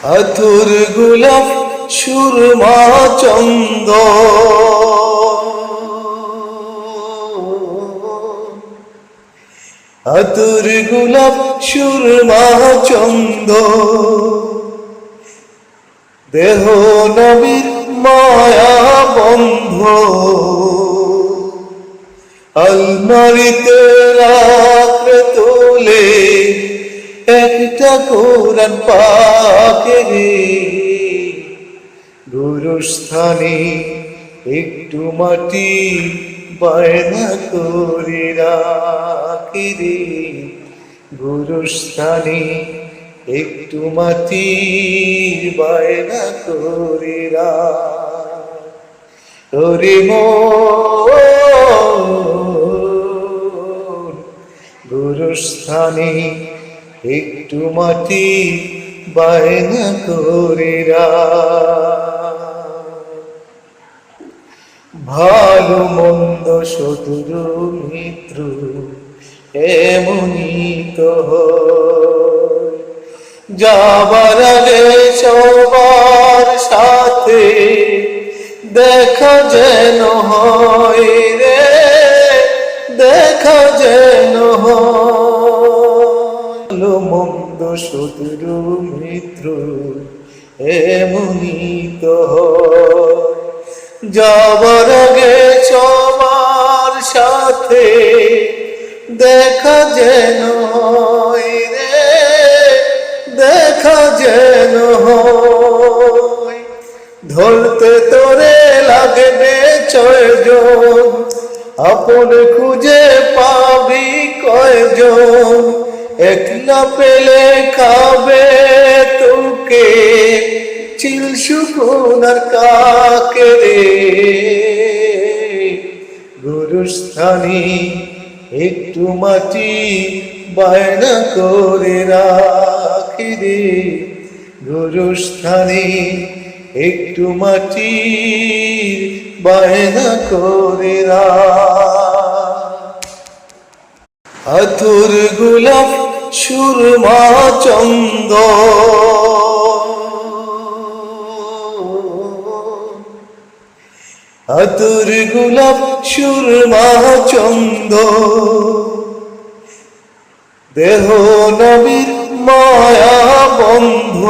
আতর গোলাপ সুরমা চন্দ, আতর গোলাপ সুরমা চন্দ, দেহ নবীর মায়া বন্ধ, আলমারিতে রাখে তোলে একটা কোরআন পাকের গুরুস্থানে একটু মাটি বায়না করে রাখি রে, গুরুস্থানে একটু মাটি বায়না করে রাখি গুরুস্থানে একটু মাটি বায়না করে ভালো মন্দ শত্রু মিত্র এমনই তো হয়, যাবার আগে সবার সাথে দেখা যেন হয় রে, দেখা যেন ভালো মন্দ শত্রু মিত্র এমনই তো হয়, যাবার আগে সবার সাথে দেখা যেন হয় রে, দেখা যেন হয়। ধরতে তোরে লাগবে ছয়জন, আপন খুঁজে পাবি কয়জন, একলা পেলে খাবে তোকে চিল শুকুন আর কাকে রে, গুরুস্থানে একটু মাটি বায়না করে রাখি রে, গুরুস্থানে একটু মাটি বায়না করে আতর গোলাপ সুরমা চন্দ, আতর গোলাপ সুরমা চন্দ, দেহ নবীর মায়া বন্ধ,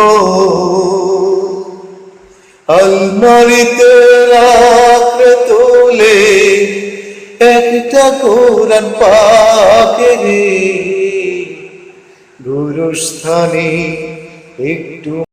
আলমারিতে রাখে তোলে একটা কোরআন পাকের গুরুস্থানে একটু